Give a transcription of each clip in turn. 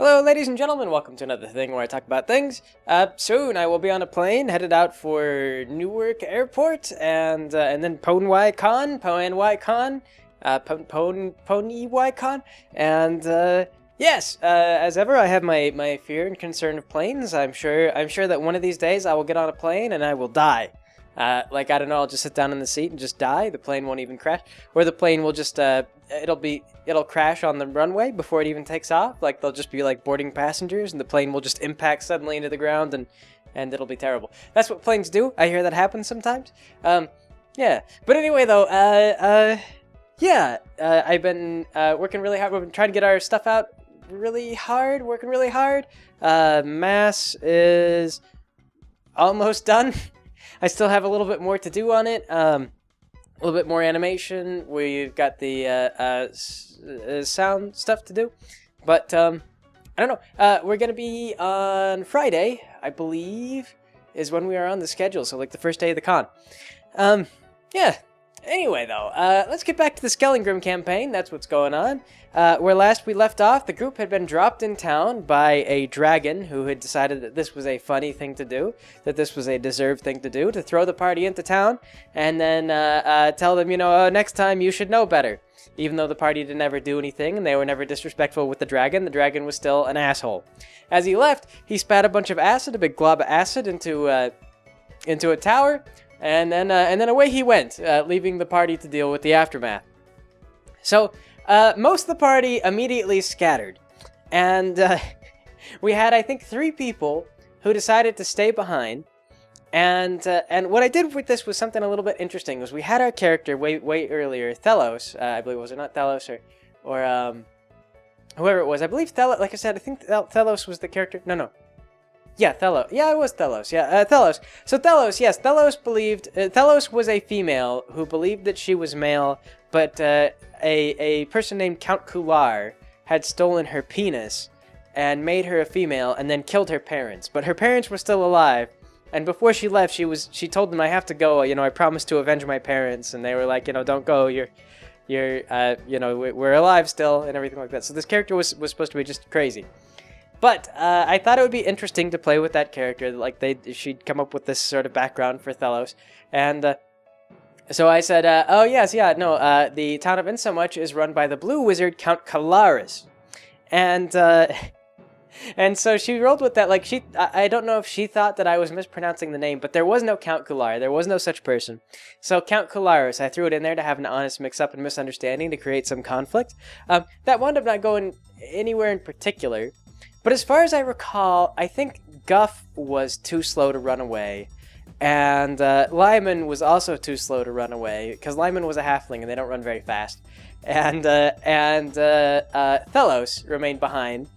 Hello, ladies and gentlemen. Welcome to another thing where I talk about things. Soon I will be on a plane headed out for Newark Airport and then Pony-Con, and yes, as ever, I have my fear and concern of planes. I'm sure that one of these days I will get on a plane and I will die. I don't know, I'll just sit down in the seat and just die. The plane won't even crash, or the plane will just it'll crash on the runway before it even takes off. Like, they'll just be like boarding passengers, and the plane will just impact suddenly into the ground, and it'll be terrible. That's what planes do. I hear that happen sometimes. Yeah. But anyway, though, I've been working really hard. We've been trying to get our stuff out really hard, working really hard. Mass is almost done. I still have a little bit more to do on it. A little bit more animation. We've got the sound stuff to do. But, I don't know. We're going to be on Friday, I believe, is when we are on the schedule. So, like, the first day of the con. Yeah. Anyway, though, let's get back to the Skellingrim Campaign. That's what's going on. Where last we left off, the group had been dropped in town by a dragon who had decided that this was a funny thing to do, that this was a deserved thing to do, to throw the party into town, and then tell them, next time you should know better. Even though the party didn't ever do anything, and they were never disrespectful with the dragon was still an asshole. As he left, he spat a bunch of acid, a big glob of acid, into a tower, and then away he went, leaving the party to deal with the aftermath. So, most of the party immediately scattered, and we had, I think, 3 people who decided to stay behind. And what I did with this was something a little bit interesting. Was we had our character way earlier, Thelos, I believe, was it not Thelos or whoever it was? I believe Thelos. Like I said, I think Thelos was the character. No. Yeah, Thelos. Yeah, it was Thelos. Yeah, Thelos. So Thelos, yes, Thelos believed... Thelos was a female who believed that she was male, but a person named Count Kular had stolen her penis and made her a female and then killed her parents. But her parents were still alive, and before she left, she told them, I have to go, I promised to avenge my parents, and they were like, don't go, we're alive still, and everything like that. So this character was supposed to be just crazy. But I thought it would be interesting to play with that character. Like, she'd come up with this sort of background for Thelos. And so I said, the town of Insomuch is run by the blue wizard, Count Kalaris. And so she rolled with that. Like, I don't know if she thought that I was mispronouncing the name, but there was no Count Kular. There was no such person. So Count Kalaris, I threw it in there to have an honest mix-up and misunderstanding to create some conflict. That wound up not going anywhere in particular. But as far as I recall, I think Guff was too slow to run away, and Lyman was also too slow to run away, because Lyman was a halfling and they don't run very fast. And Thelos remained behind.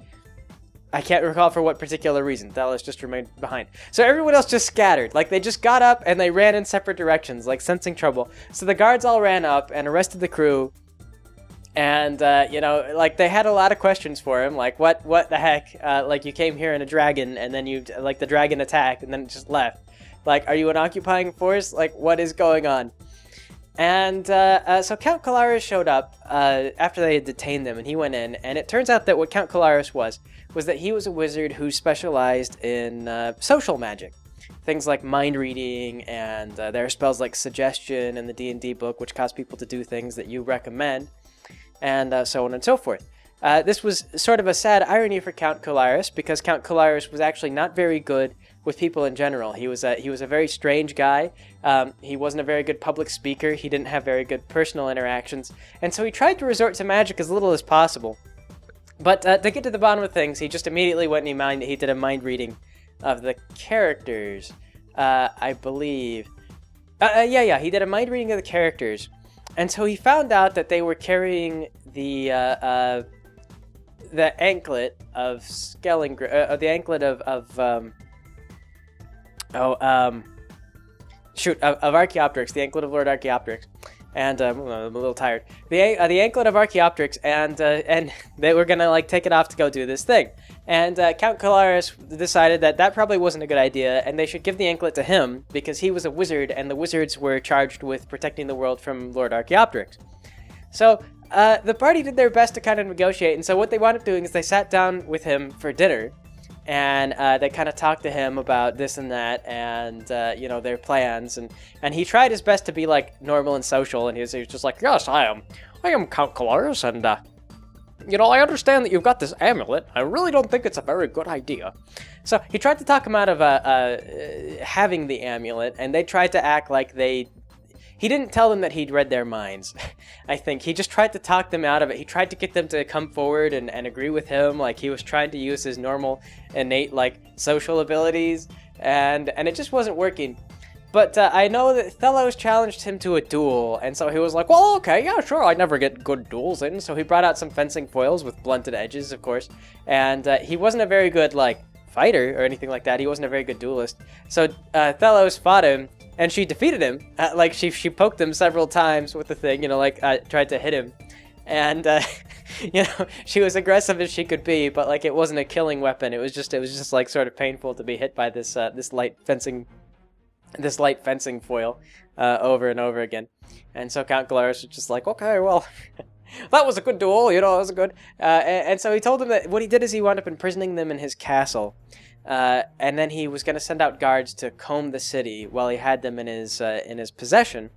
I can't recall for what particular reason. Thelos just remained behind. So everyone else just scattered. Like, they just got up and they ran in separate directions, like sensing trouble. So the guards all ran up and arrested the crew. And, they had a lot of questions for him, like, what the heck, you came here in a dragon, and then the dragon attacked, and then it just left. Like, are you an occupying force? Like, what is going on? And, so Count Kalaris showed up, after they had detained them, and he went in, and it turns out that what Count Kalaris was that he was a wizard who specialized in, social magic. Things like mind reading, and, there are spells like suggestion in the D&D book, which cause people to do things that you recommend. And so on and so forth. This was sort of a sad irony for Count Kalaris, because Count Kalaris was actually not very good with people in general. He was a very strange guy. He wasn't a very good public speaker. He didn't have very good personal interactions. And so he tried to resort to magic as little as possible. But to get to the bottom of things, he just immediately went and he did a mind reading of the characters, I believe. He did a mind reading of the characters. And so he found out that they were carrying the anklet of Skellingrim, the anklet of Archaeopteryx, the anklet of Lord Archaeopteryx, and I'm a little tired. The anklet of Archaeopteryx, and they were gonna take it off to go do this thing. And Count Kalaris decided that probably wasn't a good idea, and they should give the anklet to him because he was a wizard, and the wizards were charged with protecting the world from Lord Archaeopteryx. So the party did their best to kind of negotiate, and so what they wound up doing is they sat down with him for dinner, and they kind of talked to him about this and that, and their plans, and he tried his best to be like normal and social, and he was just like, yes, I am Count Colaris, and I understand that you've got this amulet. I really don't think it's a very good idea. So he tried to talk him out of having the amulet, and they tried to act like he didn't tell them that he'd read their minds. I think he just tried to talk them out of it. He tried to get them to come forward and agree with him. Like, he was trying to use his normal, innate, like, social abilities, and it just wasn't working. But I know that Thelos challenged him to a duel, and so he was like, well, okay, yeah, sure, I never get good duels in. So he brought out some fencing foils with blunted edges, of course, and he wasn't a very good, like, fighter or anything like that. He wasn't a very good duelist. So Thelos fought him, and she defeated him. Like, she poked him several times with the thing, tried to hit him. And, she was aggressive as she could be, but, like, it wasn't a killing weapon. It was just like, sort of painful to be hit by this light fencing foil over and over again. And so Count Galaris was just like, okay, well, that was a good duel, it was a good... and so he told them that what he did is he wound up imprisoning them in his castle. And then he was going to send out guards to comb the city while he had them in his possession,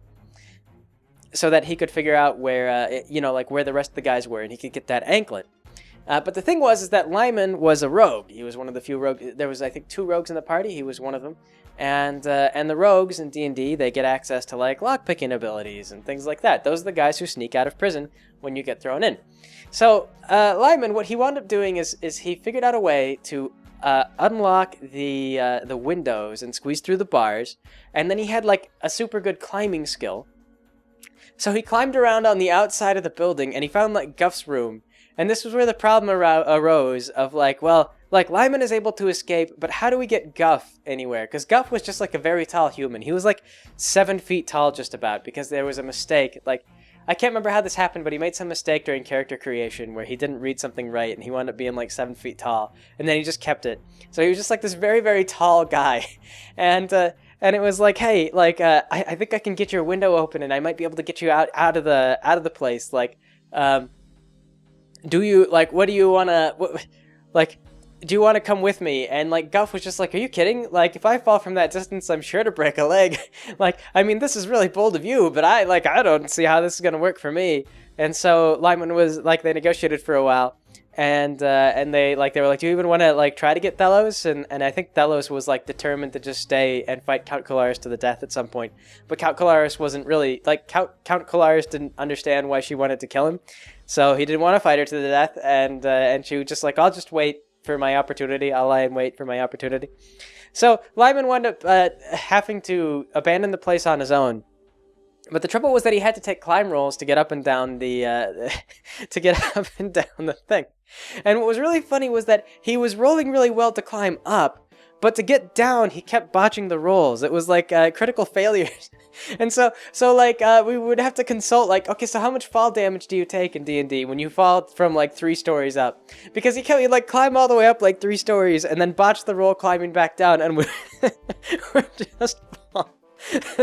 so that he could figure out where, where the rest of the guys were, and he could get that anklet. But the thing is that Lyman was a rogue. He was one of the few rogues. There was, I think, 2 rogues in the party. He was one of them. And the rogues in D&D, they get access to, like, lockpicking abilities and things like that. Those are the guys who sneak out of prison when you get thrown in. So Lyman, what he wound up doing is he figured out a way to unlock the windows and squeeze through the bars, and then he had, like, a super good climbing skill. So he climbed around on the outside of the building, and he found, like, Guff's room. And this was where the problem arose of, like, well, like, Lyman is able to escape, but how do we get Guff anywhere? Because Guff was just, like, a very tall human. He was, like, 7 feet tall just about, because there was a mistake. Like, I can't remember how this happened, but he made some mistake during character creation where he didn't read something right, and he wound up being, like, 7 feet tall. And then he just kept it. So he was just, like, this very, very tall guy. And it was like, hey, like, I think I can get your window open, and I might be able to get you out of the place. Like, do you, like, what do you want to, like, do you want to come with me? And, like, Guff was just like, are you kidding? Like, if I fall from that distance, I'm sure to break a leg. Like, I mean, this is really bold of you, but I don't see how this is going to work for me. And so Lyman was, like, they negotiated for a while, and they were like, do you even want to, like, try to get Thelos? And I think Thelos was, like, determined to just stay and fight Count Colaris to the death at some point. But Count Colaris wasn't really, like, Count Colaris didn't understand why she wanted to kill him. So he didn't want to fight her to the death, and she was just like, I'll just wait for my opportunity. I'll lie and wait for my opportunity. So Lyman wound up having to abandon the place on his own. But the trouble was that he had to take climb rolls to get up and down the thing. And what was really funny was that he was rolling really well to climb up, but to get down, he kept botching the rolls. It was like critical failures. And so we would have to consult, like, okay, so how much fall damage do you take in D&D when you fall from, like, 3 stories up? Because he'd, like, climb all the way up, like, 3 stories, and then botch the roll climbing back down, and we're just fall.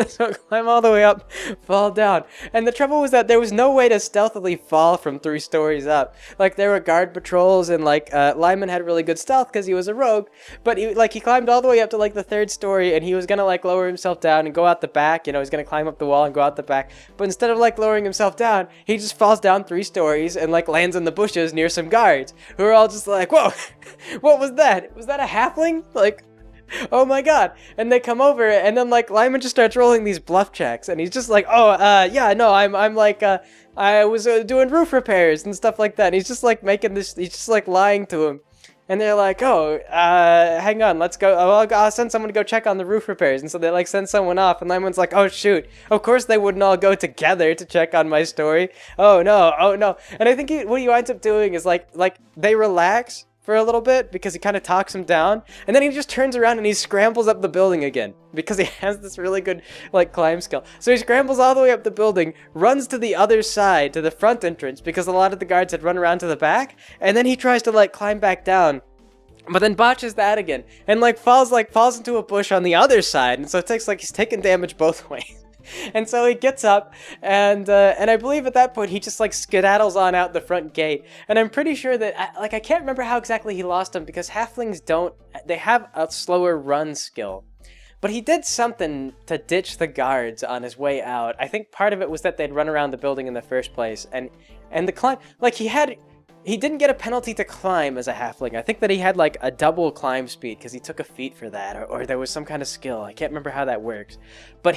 So climb all the way up, fall down. And the trouble was that there was no way to stealthily fall from 3 stories up. Like, there were guard patrols, and, like, Lyman had really good stealth because he was a rogue, but he climbed all the way up to, like, the 3rd story, and he was gonna, like, lower himself down and go out the back. He's gonna climb up the wall and go out the back. But instead of, like, lowering himself down, he just falls down 3 stories and, like, lands in the bushes near some guards, who are all just like, whoa, what was that? Was that a halfling? Like, oh my god. And they come over, and then, like, Lyman just starts rolling these bluff checks, and he's just like, yeah, no, I'm like, I was doing roof repairs and stuff like that. And he's just, like, he's just, like, lying to him. And they're like, hang on, let's go, I'll send someone to go check on the roof repairs. And so they, like, send someone off, and Lyman's like, oh shoot, of course they wouldn't all go together to check on my story. Oh no. And I think what he winds up doing is, like, they relax for a little bit because he kind of talks him down, and then he just turns around and he scrambles up the building again because he has this really good, like, climb skill. So he scrambles all the way up the building, runs to the other side, to the front entrance, because a lot of the guards had run around to the back, and then he tries to, like, climb back down, but then botches that again, and, like, falls into a bush on the other side, and so it takes, like, he's taking damage both ways. And so he gets up, and I believe at that point he just like skedaddles on out the front gate. And I'm pretty sure that I can't remember how exactly he lost him, because halflings they have a slower run skill. But he did something to ditch the guards on his way out. I think part of it was that they'd run around the building in the first place, and the climb, like he didn't get a penalty to climb as a halfling. I think that he had like a double climb speed because he took a feat for that, or there was some kind of skill. I can't remember how that works, but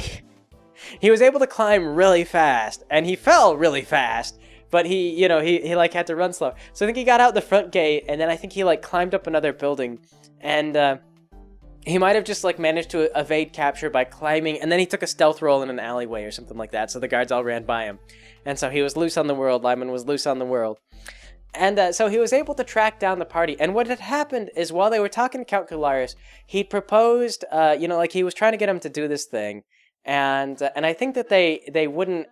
he was able to climb really fast, and he fell really fast. But he like had to run slow. So I think he got out the front gate, and then I think he like climbed up another building, and he might have just like managed to evade capture by climbing, and then he took a stealth roll in an alleyway or something like that, so the guards all ran by him. And so he was loose on the world. Lyman was loose on the world. And so he was able to track down the party. And what had happened is, while they were talking to Count Kularis, he proposed, like he was trying to get him to do this thing. And I think that they wouldn't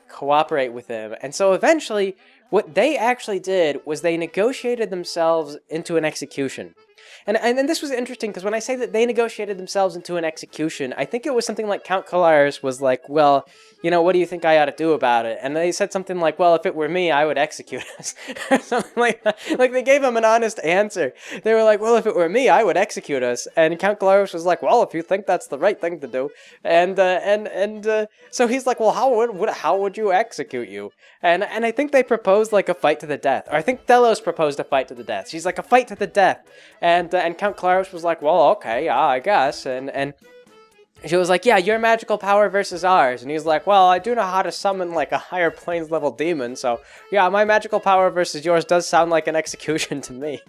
cooperate with him. And so eventually, what they actually did was they negotiated themselves into an execution. And this was interesting, because when I say that they negotiated themselves into an execution, I think it was something like Count Kularis was like, well, what do you think I ought to do about it? And they said something like, well, if it were me, I would execute us. Or something like that. Like, they gave him an honest answer. They were like, well, if it were me, I would execute us. And Count Kularis was like, well, if you think that's the right thing to do. And so he's like, well, how would you execute you? And I think they proposed like a fight to the death. Or I think Delos proposed a fight to the death. She's like, a fight to the death. And Count Kularis was like, well, okay, yeah, I guess. And she was like, yeah, your magical power versus ours. And he's like, well, I do know how to summon like a higher planes level demon. So yeah, my magical power versus yours does sound like an execution to me.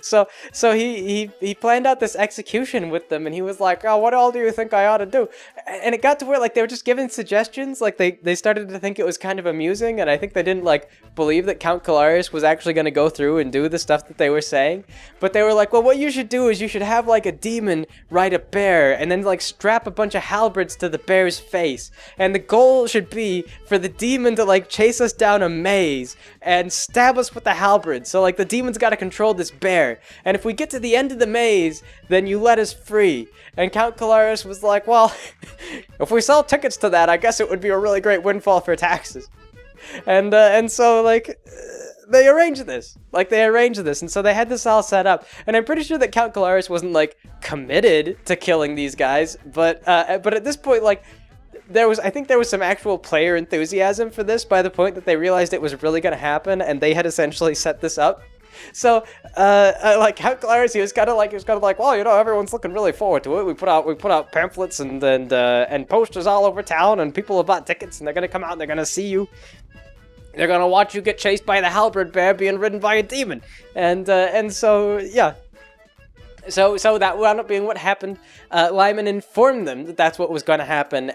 So he planned out this execution with them, and he was like, oh, what all do you think I ought to do? And it got to where like they were just giving suggestions. Like they started to think it was kind of amusing, and I think they didn't like believe that Count Kularis was actually going to go through and do the stuff that they were saying. But they were like, well, what you should do is you should have like a demon ride a bear, and then like strap a bunch of halberds to the bear's face, and the goal should be for the demon to like chase us down a maze and stab us with the halberd. So like the demon's got to control this bear, and if we get to the end of the maze, then you let us free. And Count Kularis was like, well, if we sell tickets to that, I guess it would be a really great windfall for taxes. And so like they arranged this. And so they had this all set up. And I'm pretty sure that Count Kularis wasn't like committed to killing these guys, but at this point, like, I think there was some actual player enthusiasm for this by the point that they realized it was really going to happen, and they had essentially set this up. So, like Count Kularis, he was kind of like, well, everyone's looking really forward to it. We put out pamphlets and posters all over town, and people have bought tickets, and they're gonna come out and they're gonna see you. They're gonna watch you get chased by the halberd bear being ridden by a demon, and so yeah. So that wound up being what happened. Lyman informed them that that's what was going to happen.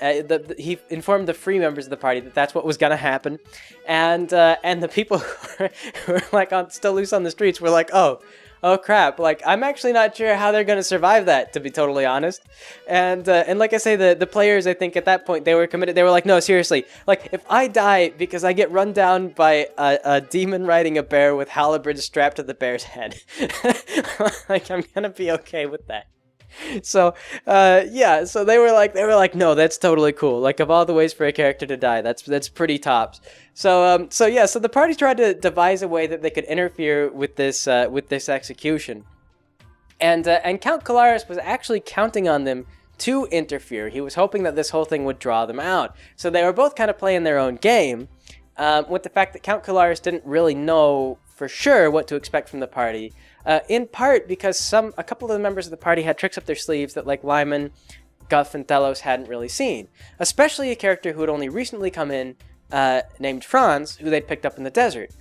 He informed the free members of the party that that's what was going to happen, and the people who were like still loose on the streets were like, oh crap, like I'm actually not sure how they're going to survive that, to be totally honest. And like I say, the players, I think at that point they were committed. They were like, no, seriously, like if I die because I get run down by a demon riding a bear with halberds strapped to the bear's head, like I'm gonna be okay with that. So yeah, so they were like, no, that's totally cool. Like, of all the ways for a character to die, that's pretty tops. So yeah, so the party tried to devise a way that they could interfere with this execution, and Count Kularis was actually counting on them to interfere. He was hoping that this whole thing would draw them out. So they were both kind of playing their own game, with the fact that Count Kularis didn't really know for sure what to expect from the party. In part because a couple of the members of the party had tricks up their sleeves that like Lyman, Guff, and Thelos hadn't really seen. Especially a character who had only recently come in, named Franz, who they'd picked up in the desert.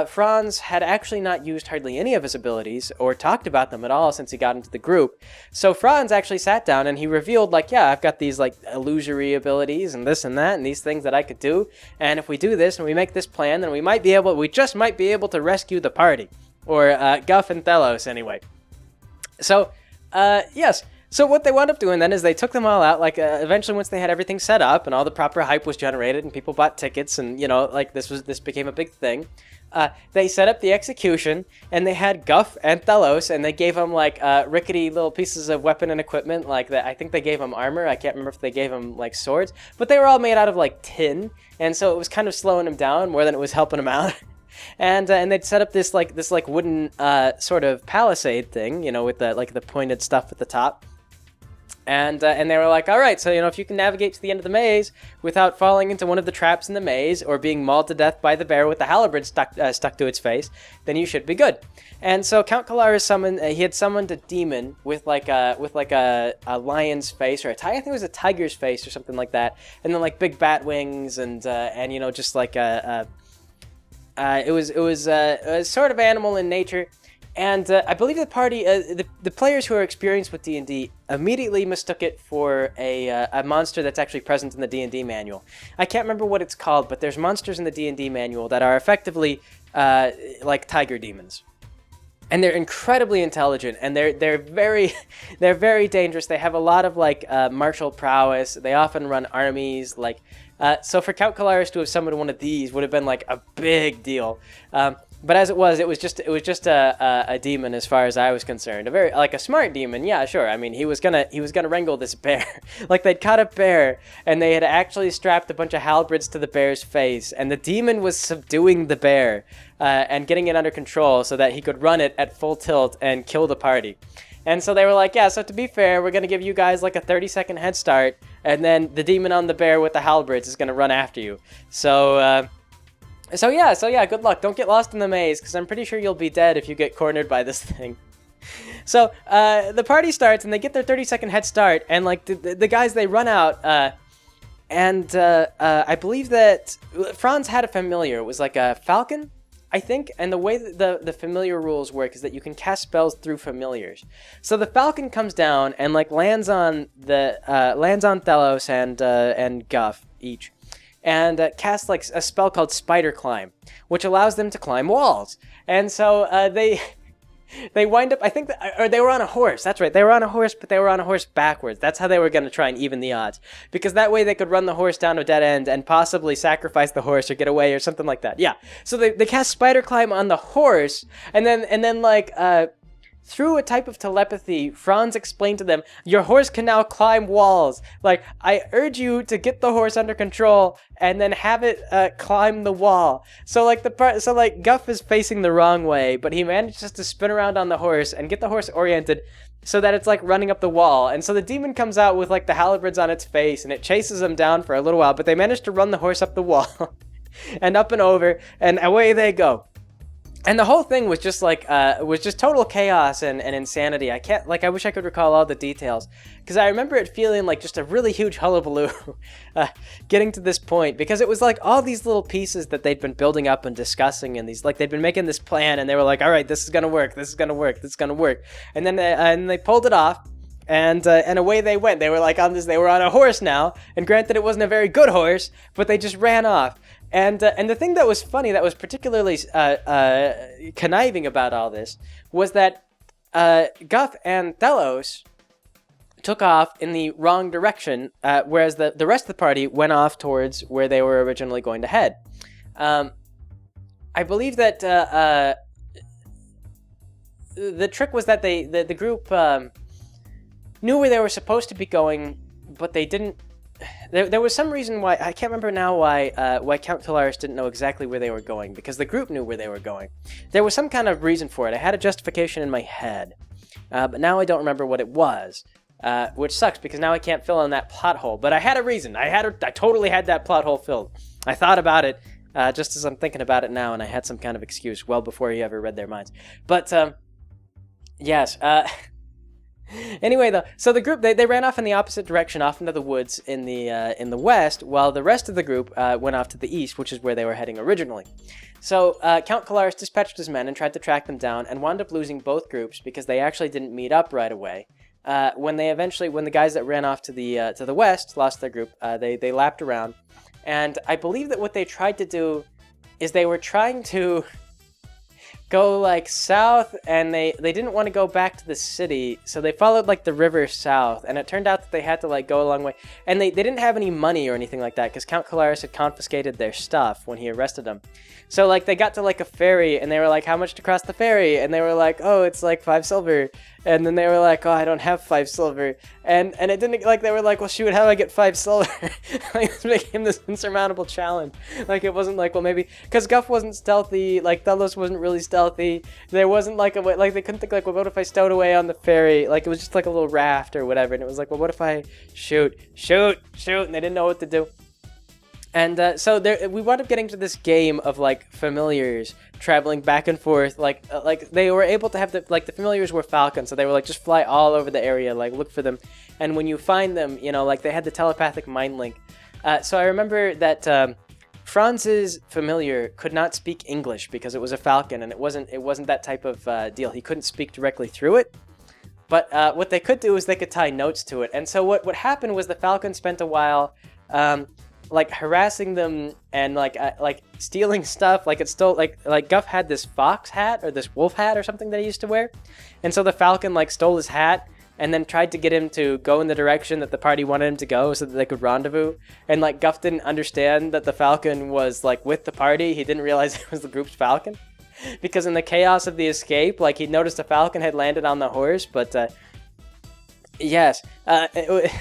Franz had actually not used hardly any of his abilities or talked about them at all since he got into the group. So Franz actually sat down and he revealed, like, yeah, I've got these like illusory abilities and this and that and these things that I could do. And if we do this and we make this plan, then we just might be able to rescue the party. Or Guff and Thelos, anyway. So, yes. So what they wound up doing then is they took them all out, like, eventually once they had everything set up and all the proper hype was generated and people bought tickets and, you know, like, this became a big thing, they set up the execution, and they had Guff and Thelos, and they gave them, like, rickety little pieces of weapon and equipment, like, that. I think they gave them armor. I can't remember if they gave them, like, swords, but they were all made out of, like, tin, and so it was kind of slowing them down more than it was helping them out. And they'd set up this wooden sort of palisade thing, you know, with the pointed stuff at the top. And they were like, all right, so, you know, if you can navigate to the end of the maze without falling into one of the traps in the maze or being mauled to death by the bear with the halberd stuck to its face, then you should be good. And so Count Kalaris summoned, he had summoned a demon with a lion's face, or I think it was a tiger's face or something like that, and then like big bat wings and you know, just like it was a sort of animal in nature. And I believe the party, the players who are experienced with D&D immediately mistook it for a monster that's actually present in the D&D manual. I can't remember what it's called, but there's monsters in the D&D manual that are effectively like tiger demons. And they're incredibly intelligent, and they're very dangerous. They have a lot of like martial prowess. They often run armies. Like so, for Count Kalaris to have summoned one of these would have been like a big deal. But as it was just a demon as far as I was concerned. A smart demon, yeah, sure. I mean, he was gonna wrangle this bear. Like, they'd caught a bear, and they had actually strapped a bunch of halberds to the bear's face, and the demon was subduing the bear and getting it under control so that he could run it at full tilt and kill the party. And so they were like, yeah, so to be fair, we're going to give you guys like a 30-second head start, and then the demon on the bear with the halberds is going to run after you. So yeah, good luck. Don't get lost in the maze, because I'm pretty sure you'll be dead if you get cornered by this thing. So the party starts, and they get their 30-second head start, and like the guys, they run out, and I believe that Franz had a familiar. It was like a falcon, I think, and the way that the familiar rules work is that you can cast spells through familiars. So the falcon comes down and like lands on Thelos and Guff each. And casts like a spell called Spider Climb, which allows them to climb walls. And so they wind up, I think, or they were on a horse. That's right, they were on a horse, but they were on a horse backwards. That's how they were going to try and even the odds, because that way they could run the horse down a dead end and possibly sacrifice the horse or get away or something like that. Yeah. So they cast Spider Climb on the horse, and then like through a type of telepathy, Franz explained to them, your horse can now climb walls. Like, I urge you to get the horse under control and then have it climb the wall. So like Guff is facing the wrong way, but he manages to spin around on the horse and get the horse oriented so that it's like running up the wall. And so the demon comes out with like the halberds on its face, and it chases them down for a little while, but they manage to run the horse up the wall and up and over, and away they go. And the whole thing was just like, was just total chaos and insanity. I wish I could recall all the details, because I remember it feeling like just a really huge hullabaloo getting to this point, because it was like all these little pieces that they'd been building up and discussing, and these, like, they'd been making this plan, and they were like, all right, this is going to work, this is going to work, this is going to work. And then they pulled it off, and away they went. They were like they were on a horse now, and granted it wasn't a very good horse, but they just ran off. And the thing that was funny, that was particularly conniving about all this, was that Guff and Thelos took off in the wrong direction, whereas the rest of the party went off towards where they were originally going to head. I believe that the trick was that the group knew where they were supposed to be going, but they didn't. There was some reason why, I can't remember now why Count Kalaris didn't know exactly where they were going, because the group knew where they were going. There was some kind of reason for it. I had a justification in my head, but now I don't remember what it was, which sucks, because now I can't fill in that plot hole. But I had a reason. I totally had that plot hole filled. I thought about it just as I'm thinking about it now, and I had some kind of excuse well before he ever read their minds. But yes. Anyway, though, so the group, they ran off in the opposite direction, off into the woods in the west, while the rest of the group went off to the east, which is where they were heading originally. So Count Kalaris dispatched his men and tried to track them down, and wound up losing both groups because they actually didn't meet up right away. When the guys that ran off to the west lost their group, they lapped around, and I believe that what they tried to do is they were trying to go like south, and they didn't want to go back to the city, so they followed like the river south, and it turned out that they had to like go a long way, and they didn't have any money or anything like that because Count Colaris had confiscated their stuff when he arrested them. So like they got to like a ferry, and they were like, how much to cross the ferry? And they were like, oh, it's like 5 silver. And then they were like, oh, I don't have 5 silver. And it didn't, like, they were like, well, shoot, how do I get 5 silver? Like, this became this insurmountable challenge. Like, it wasn't like, well, maybe, because Guff wasn't stealthy, like, Thelos wasn't really stealthy. There wasn't like like, they couldn't think like, well, what if I stowed away on the ferry? Like, it was just like a little raft or whatever. And it was like, well, what if I shoot? And they didn't know what to do. And so we wound up getting to this game of like familiars traveling back and forth. Like they were able to have the familiars were falcons, so they were like just fly all over the area, like look for them. And when you find them, you know, like they had the telepathic mind link. So I remember that Franz's familiar could not speak English because it was a falcon, and it wasn't that type of deal. He couldn't speak directly through it. But what they could do is they could tie notes to it. And so what happened was the falcon spent a while. Like harassing them and like stealing stuff. Like it stole like Guff had this fox hat or this wolf hat or something that he used to wear, and so the falcon like stole his hat and then tried to get him to go in the direction that the party wanted him to go so that they could rendezvous. And like Guff didn't understand that the falcon was like with the party. He didn't realize it was the group's falcon because in the chaos of the escape, like he noticed the falcon had landed on the horse, but yes, it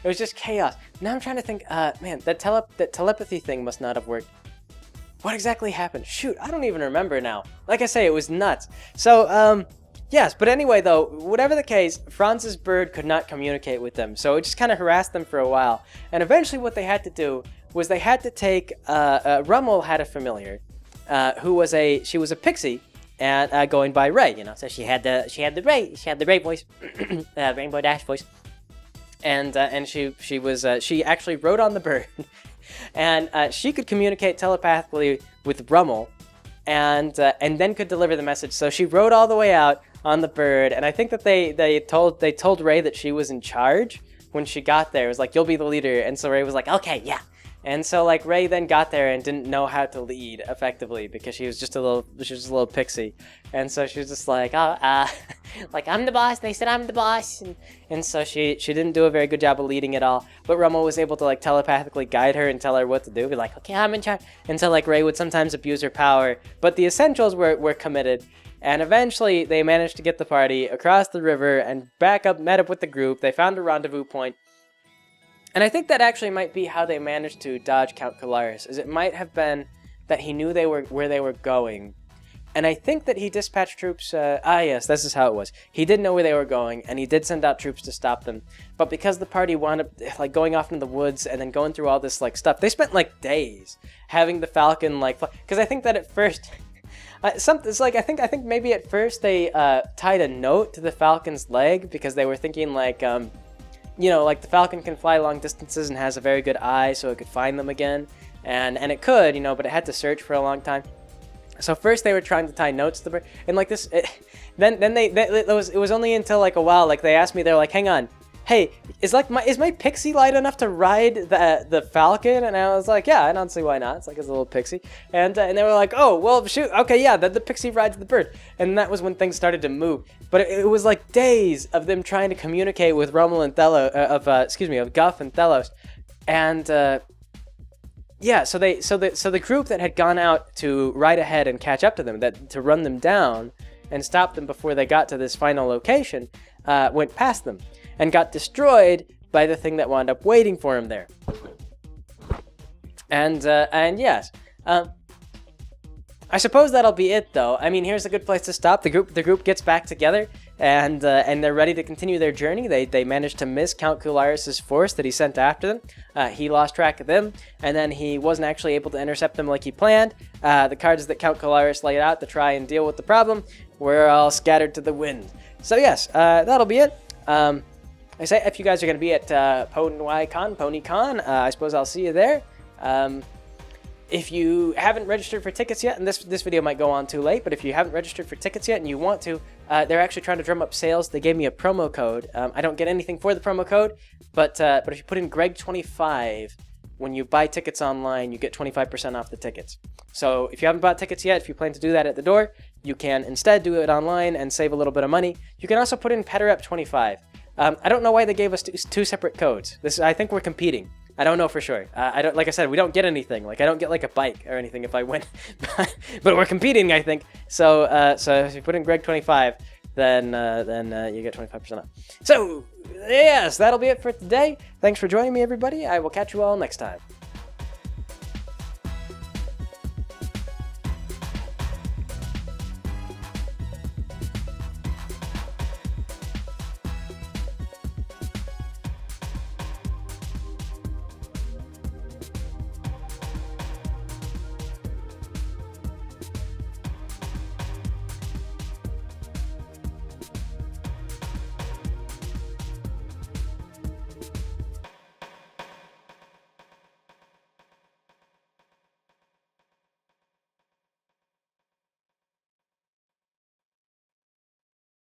was just chaos. Now I'm trying to think, man, that telepathy thing must not have worked. What exactly happened? Shoot, I don't even remember now. Like I say, it was nuts. So, yes, but anyway, though, whatever the case, Franz's bird could not communicate with them, so it just kind of harassed them for a while. And eventually what they had to do was they had to take, Rummel had a familiar, who was a pixie, and going by Ray, you know, so she had the Ray voice, Rainbow Dash voice. And she actually rode on the bird, and she could communicate telepathically with Rummel, and then could deliver the message. So she rode all the way out on the bird, and I think that they told Ray that she was in charge when she got there. It was like, you'll be the leader, and so Ray was like, okay, yeah. And so like Ray then got there and didn't know how to lead effectively because she was just a little pixie, and so she was just like, oh, like I'm the boss. They said I'm the boss, and so she didn't do a very good job of leading at all. But Rummel was able to like telepathically guide her and tell her what to do. Be like, okay, I'm in charge. And so like Ray would sometimes abuse her power, but the essentials were committed. And eventually they managed to get the party across the river and met up with the group. They found a rendezvous point. And I think that actually might be how they managed to dodge Count Colaris, is it might have been that he knew where they were going. And I think that he dispatched troops, yes, this is how it was. He did know where they were going, and he did send out troops to stop them. But because the party wound up like going off into the woods and then going through all this like stuff, they spent like days having the falcon like, because I think that at first, it's like I think maybe at first they tied a note to the falcon's leg because they were thinking like, you know, like the falcon can fly long distances and has a very good eye, so it could find them again, and it could, you know, but it had to search for a long time. So first they were trying to tie notes to the bird, and like this, then it was only until like a while, like they asked me, they're like, hang on, hey, is my pixie light enough to ride the falcon? And I was like, yeah, I don't see why not. It's like a little pixie, and they were like, oh, well, shoot, okay, yeah, the pixie rides the bird, and that was when things started to move. But it was like days of them trying to communicate with Rummel and of Guff and Thelos, and yeah, so the group that had gone out to ride ahead and catch up to them, to run them down and stop them before they got to this final location, went past them and got destroyed by the thing that wound up waiting for him there. And yes, I suppose that'll be it, though. I mean, here's a good place to stop. The group gets back together, and they're ready to continue their journey. They managed to miss Count Colaris' force that he sent after them. He lost track of them, and then he wasn't actually able to intercept them like he planned. The cards that Count Colaris laid out to try and deal with the problem were all scattered to the wind. So yes, that'll be it. I say, if you guys are going to be at PonyCon, I suppose I'll see you there. If you haven't registered for tickets yet, and this video might go on too late, but if you haven't registered for tickets yet and you want to, they're actually trying to drum up sales. They gave me a promo code. I don't get anything for the promo code, but if you put in Greg25, when you buy tickets online, you get 25% off the tickets. So if you haven't bought tickets yet, if you plan to do that at the door, you can instead do it online and save a little bit of money. You can also put in PetterUp25. I don't know why they gave us two separate codes. I think we're competing. I don't know for sure. Like I said, we don't get anything. Like I don't get like a bike or anything if I win, but we're competing, I think. So if you put in Greg25, then you get 25% off. So yes, that'll be it for today. Thanks for joining me, everybody. I will catch you all next time.